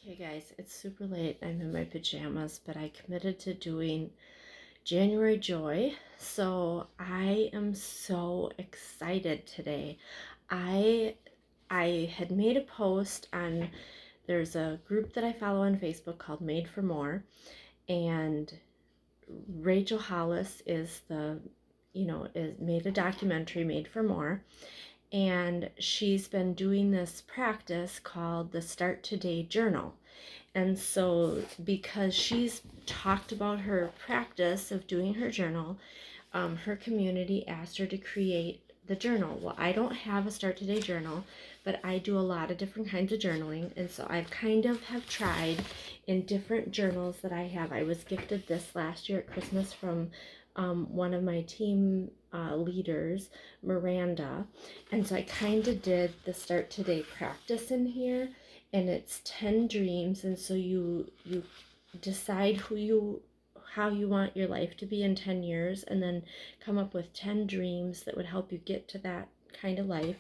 Okay, guys, it's super late. I'm in my pajamas, but I committed to doing January Joy. So I am so excited today. I I had made a post on there's a group that I follow on Facebook called Made for More, and Rachel Hollis is is made a documentary Made for More, and she's been doing this practice called the Start Today Journal. And so, because she's talked about her practice of doing her journal, her community asked her to create the journal. Well, I don't have a Start Today journal, but I do a lot of different kinds of journaling, and so I've kind of have tried in different journals that I have. I was gifted this last year at Christmas from one of my team leaders, Miranda, and so I kind of did the Start Today practice in here, and it's 10 dreams, and so you decide how you want your life to be in 10 years, and then come up with 10 dreams that would help you get to that kind of life.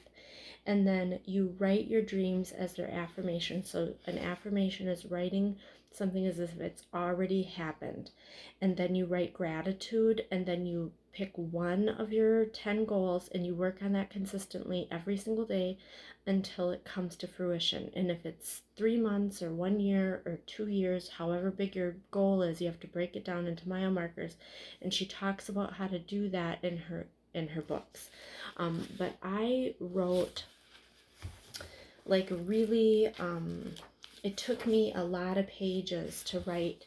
And then you write your dreams as their affirmation. So an affirmation is writing something as if it's already happened. And then you write gratitude, and then you pick one of your 10 goals and you work on that consistently every single day until it comes to fruition. And if it's 3 months or 1 year or 2 years, however big your goal is, you have to break it down into mile markers. And she talks about how to do that in her books. But I wrote like really, it took me a lot of pages to write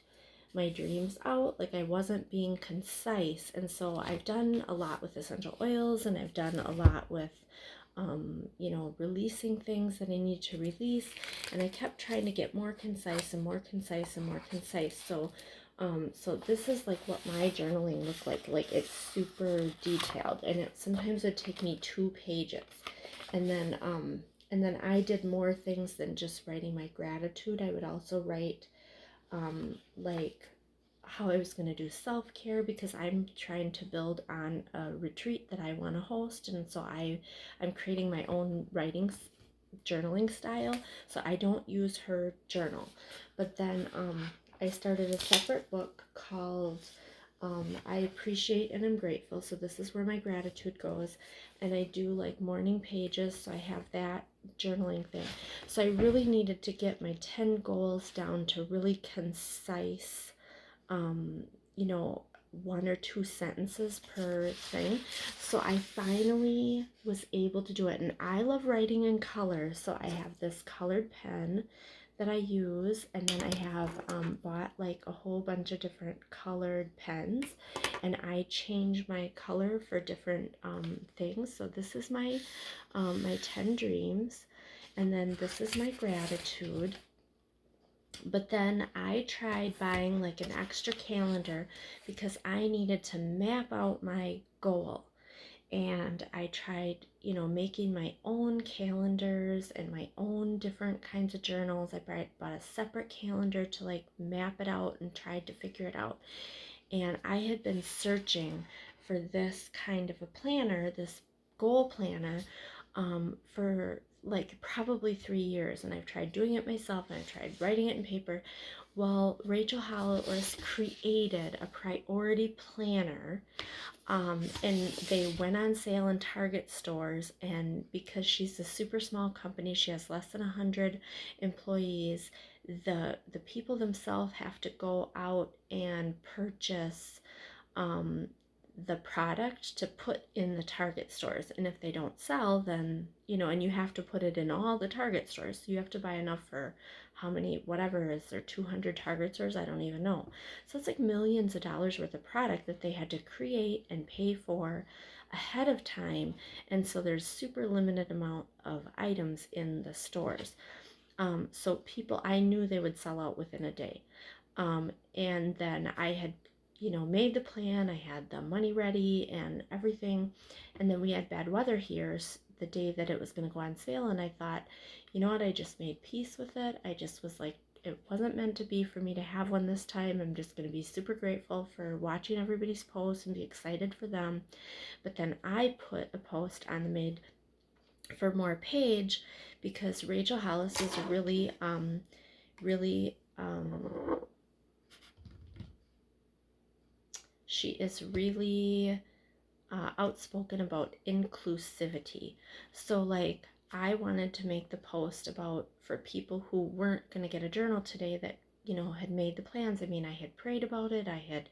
my dreams out. Like, I wasn't being concise, and so I've done a lot with essential oils, and I've done a lot with releasing things that I need to release, and I kept trying to get more concise and more concise and more concise. So this is like what my journaling looked like. Like, it's super detailed, and it sometimes would take me 2 pages, and then I did more things than just writing my gratitude. I would also write like how I was going to do self-care, because I'm trying to build on a retreat that I want to host, and so I'm creating my own journaling style, so I don't use her journal. But then I started a separate book called I Appreciate and I'm Grateful. So this is where my gratitude goes, and I do like morning pages, so I have that journaling thing. So I really needed to get my 10 goals down to really concise, um, you know, 1 or 2 sentences per thing. So I finally was able to do it. And I love writing in color. So I have this colored pen that I use. And then I have bought like a whole bunch of different colored pens. And I change my color for different things. So this is my 10 dreams. And then this is my gratitude. But then I tried buying like an extra calendar because I needed to map out my goal. And I tried, making my own calendars and my own different kinds of journals. I bought a separate calendar to like map it out and tried to figure it out. And I had been searching for this kind of a planner, this goal planner, for like probably 3 years. And I've tried doing it myself, and I've tried writing it in paper. Well, Rachel Hollis created a priority planner, and they went on sale in Target stores. And because she's a super small company, she has less than 100 employees. The people themselves have to go out and purchase um, the product to put in the Target stores. And if they don't sell, then, and you have to put it in all the Target stores. So you have to buy enough for how many, whatever, is there 200 Target stores? I don't even know. So it's like millions of dollars worth of product that they had to create and pay for ahead of time. And so there's super limited amount of items in the stores. So people, I knew they would sell out within a day. And then I had made the plan. I had the money ready and everything. And then we had bad weather here the day that it was going to go on sale. And I thought, you know what? I just made peace with it. I just was like, it wasn't meant to be for me to have one this time. I'm just going to be super grateful for watching everybody's posts and be excited for them. But then I put a post on the Made for More page because Rachel Hollis is really really outspoken about inclusivity. So like I wanted to make the post about for people who weren't going to get a journal today that, you know, had made the plans. I mean, I had prayed about it. I had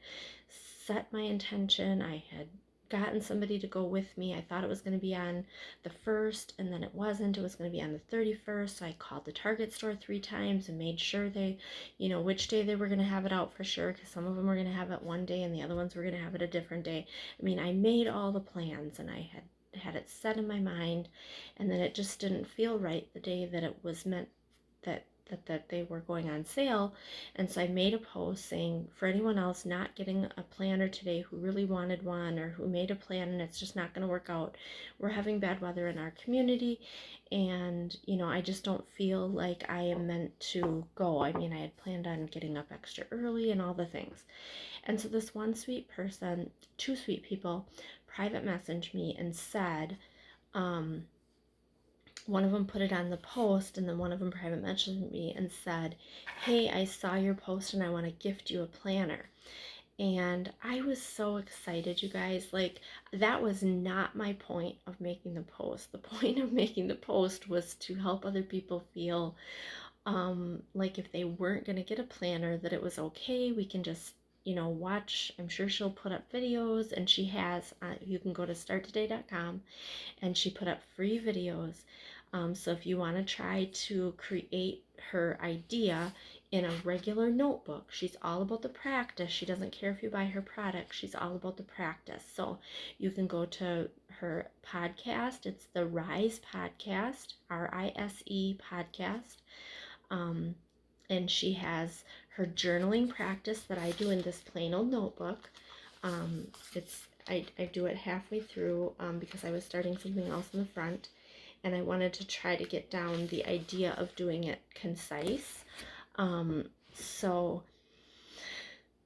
set my intention. I had gotten somebody to go with me. I thought it was going to be on the 1st, and then it wasn't. It was going to be on the 31st. So I called the Target store 3 times and made sure they, you know, which day they were going to have it out for sure, because some of them were going to have it one day and the other ones were going to have it a different day. I mean, I made all the plans and I had it set in my mind, and then it just didn't feel right the day that it was meant that they were going on sale. And so I made a post saying, for anyone else not getting a planner today who really wanted one, or who made a plan and it's just not going to work out, we're having bad weather in our community, and you know, I just don't feel like I am meant to go. I mean, I had planned on getting up extra early and all the things. And so this one sweet person, 2 sweet people, private messaged me and said, one of them put it on the post, and then one of them private messaged me and said, hey, I saw your post and I want to gift you a planner. And I was so excited, you guys. Like, that was not my point of making the post. The point of making the post was to help other people feel like if they weren't going to get a planner, that it was okay. We can just, you know, watch. I'm sure she'll put up videos, and she has, you can go to starttoday.com, and she put up free videos. So if you want to try to create her idea in a regular notebook, she's all about the practice. She doesn't care if you buy her product. She's all about the practice. So you can go to her podcast. It's the Rise Podcast, RISE podcast. And she has her journaling practice that I do in this plain old notebook. I do it halfway through because I was starting something else in the front, and I wanted to try to get down the idea of doing it concise. So,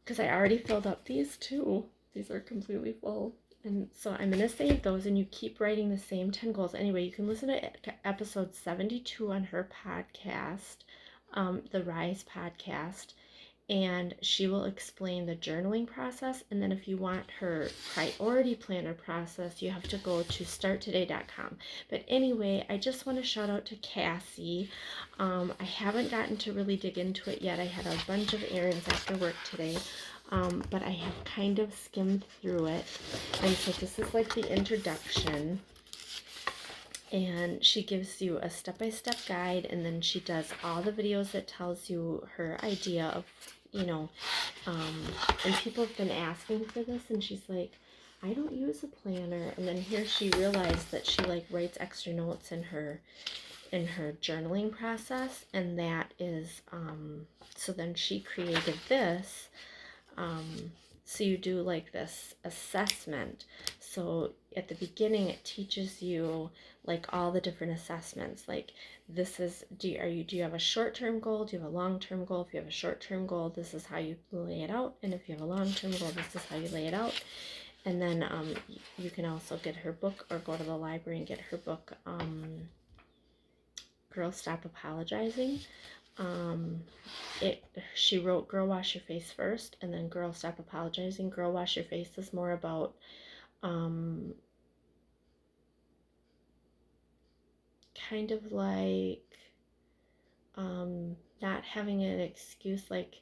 because I already filled up these 2, these are completely full. And so I'm going to save those, and you keep writing the same 10 goals. Anyway, you can listen to episode 72 on her podcast, the Rise podcast, and she will explain the journaling process. And then if you want her priority planner process, you have to go to starttoday.com. But anyway, I just want to shout out to Cassie. I haven't gotten to really dig into it yet. I had a bunch of errands after work today, but I have kind of skimmed through it. And so this is like the introduction. And she gives you a step-by-step guide, and then she does all the videos that tells you her idea of, you know, and people have been asking for this, and she's like, I don't use a planner. And then here she realized that she like writes extra notes in her journaling process, and that is so then she created this. So you do like this assessment. So at the beginning it teaches you like all the different assessments. Like, this is, do you have a short-term goal? Do you have a long-term goal? If you have a short-term goal, this is how you lay it out. And if you have a long-term goal, this is how you lay it out. And then you can also get her book, or go to the library and get her book, Girl Stop Apologizing. She wrote Girl Wash Your Face first, and then Girl Stop Apologizing. Girl Wash Your Face is more about kind of like not having an excuse. Like,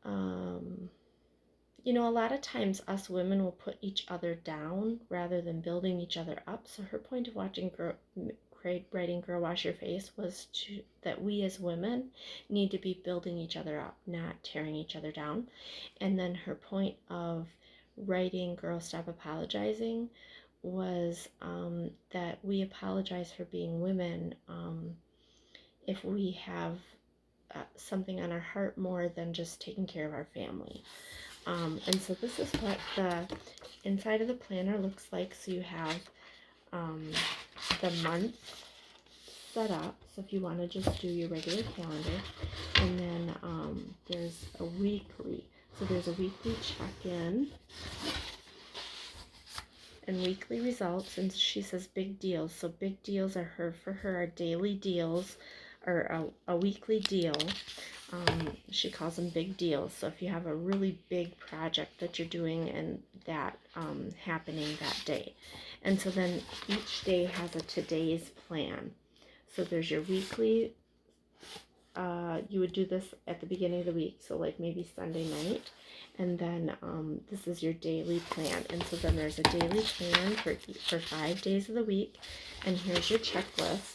you know, a lot of times us women will put each other down rather than building each other up. So her point of writing Girl Wash Your Face was that we as women need to be building each other up, not tearing each other down. And then her point of writing Girl Stop Apologizing was that we apologize for being women if we have something on our heart more than just taking care of our family. And so this is what the inside of the planner looks like. So you have the month set up. So if you want to just do your regular calendar, and then there's a weekly. So there's a weekly check-in and weekly results. And she says big deals. So big deals are for her. Our daily deals or a weekly deal. She calls them big deals. So if you have a really big project that you're doing and that happening that day. And so then each day has a today's plan. So there's your weekly, you would do this at the beginning of the week. So like maybe Sunday night. And then this is your daily plan. And so then there's a daily plan for 5 days of the week. And here's your checklist.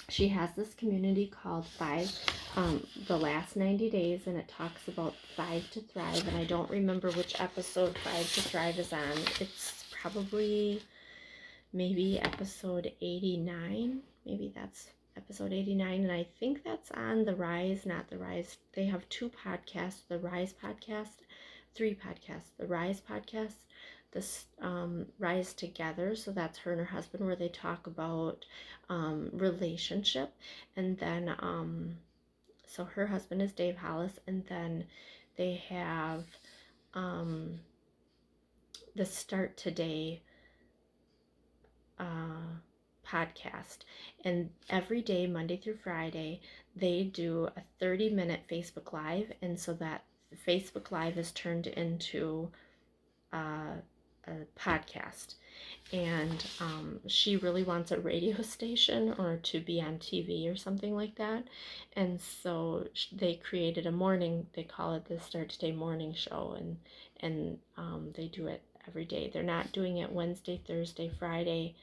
She has this community called the last 90 days, and it talks about 5 to Thrive, and I don't remember which episode 5 to Thrive is on. It's probably maybe episode 89. Maybe that's episode 89, and I think that's on The Rise, not The Rise. They have 2 podcasts, The Rise podcast, 3 podcasts, The Rise podcast, this Rise Together, so that's her and her husband, where they talk about relationship. And then so her husband is Dave Hollis, and then they have the Start Today podcast, and every day, Monday through Friday, they do a 30-minute Facebook Live, and so that Facebook Live is turned into a podcast. And she really wants a radio station or to be on TV or something like that. And so they created a morning, they call it the Start Today morning show, and they do it every day. They're not doing it Wednesday, Thursday, Friday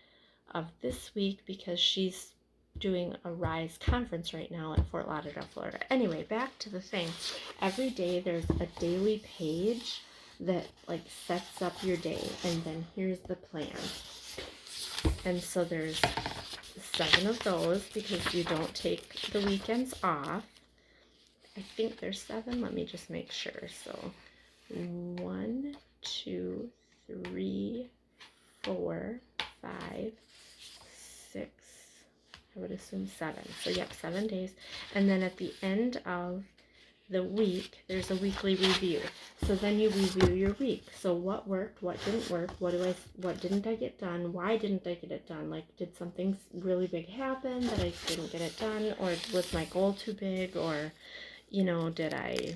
of this week because she's doing a Rise conference right now at Fort Lauderdale, Florida. Anyway, back to the thing. Every day there's a daily page that like sets up your day, and then here's the plan. And so there's 7 of those because you don't take the weekends off. I think there's 7. Let me just make sure. So 1, 2, 3, 4, 5, 6. I would assume 7. So yep, 7 days. And then at the end of the week, there's a weekly review. So then you review your week. So what worked, what didn't work, what didn't I get done, why didn't I get it done? Like, did something really big happen that I didn't get it done, or was my goal too big, or did I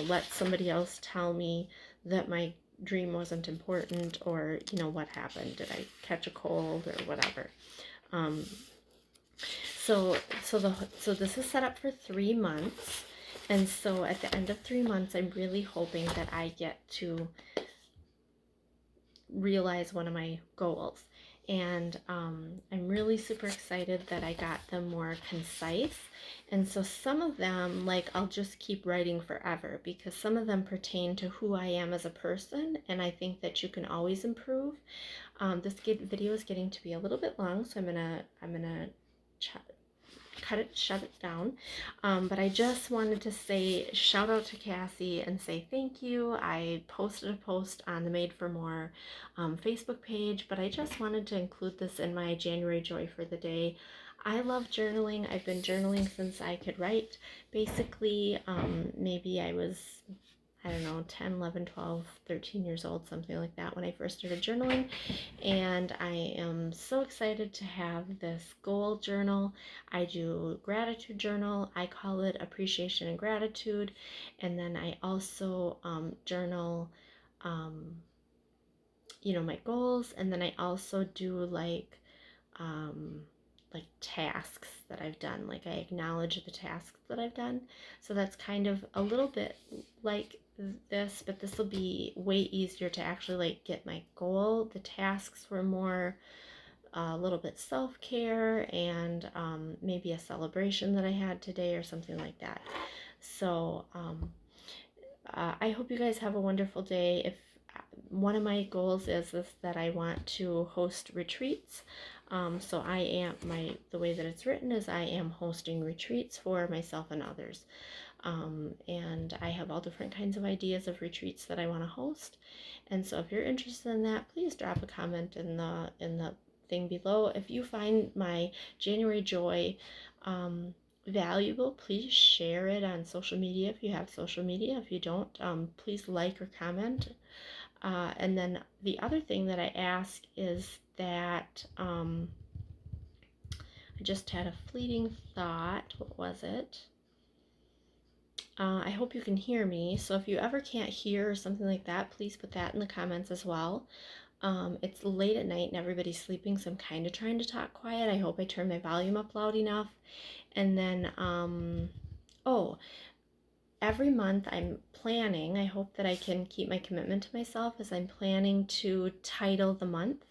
let somebody else tell me that my dream wasn't important, or what happened? Did I catch a cold or whatever? So this is set up for 3 months. And so at the end of 3 months, I'm really hoping that I get to realize one of my goals. And I'm really super excited that I got them more concise. And so some of them, like, I'll just keep writing forever because some of them pertain to who I am as a person. And I think that you can always improve. This video is getting to be a little bit long, so I'm gonna shut it down. But I just wanted to say shout out to Cassie and say thank you. I posted a post on the Made for More Facebook page, but I just wanted to include this in my January Joy for the Day. I love journaling. I've been journaling since I could write. Basically, maybe I was, I don't know, 10, 11, 12, 13 years old, something like that, when I first started journaling. And I am so excited to have this goal journal. I do gratitude journal. I call it appreciation and gratitude. And then I also journal, my goals. And then I also do like tasks that I've done. Like, I acknowledge the tasks that I've done. So that's kind of a little bit like this, but this will be way easier to actually like get my goal. The tasks were more a little bit self-care and maybe a celebration that I had today or something like that. So I hope you guys have a wonderful day. If one of my goals is that I want to host retreats. So I am, the way that it's written is I am hosting retreats for myself and others. And I have all different kinds of ideas of retreats that I want to host. And so if you're interested in that, please drop a comment in the thing below. If you find my January Joy valuable, please share it on social media if you have social media. If you don't, please like or comment. And then the other thing that I ask is that I I just had a fleeting thought. What was it? I hope you can hear me. So if you ever can't hear or something like that, please put that in the comments as well. It's late at night and everybody's sleeping, so I'm kind of trying to talk quiet. I hope I turn my volume up loud enough. And then, oh, every month I'm planning, I hope that I can keep my commitment to myself, as I'm planning to title the month,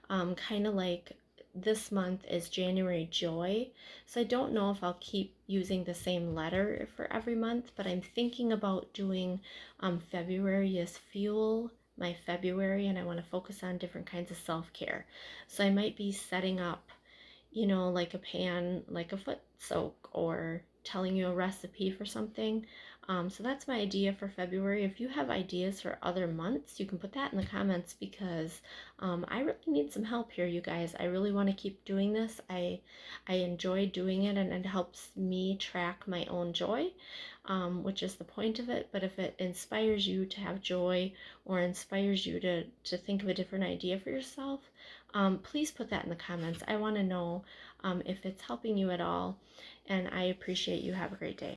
kind of like this month is January Joy. So I don't know if I'll keep using the same letter for every month, but I'm thinking about doing February is Fuel, my February, and I want to focus on different kinds of self-care. So I might be setting up, you know, like a pan, like a foot soak, or telling you a recipe for something. So that's my idea for February. If you have ideas for other months, you can put that in the comments, because I really need some help here, you guys. I really want to keep doing this. I enjoy doing it, and it helps me track my own joy, which is the point of it. But if it inspires you to have joy, or inspires you to think of a different idea for yourself, please put that in the comments. I want to know if it's helping you at all, and I appreciate you. Have a great day.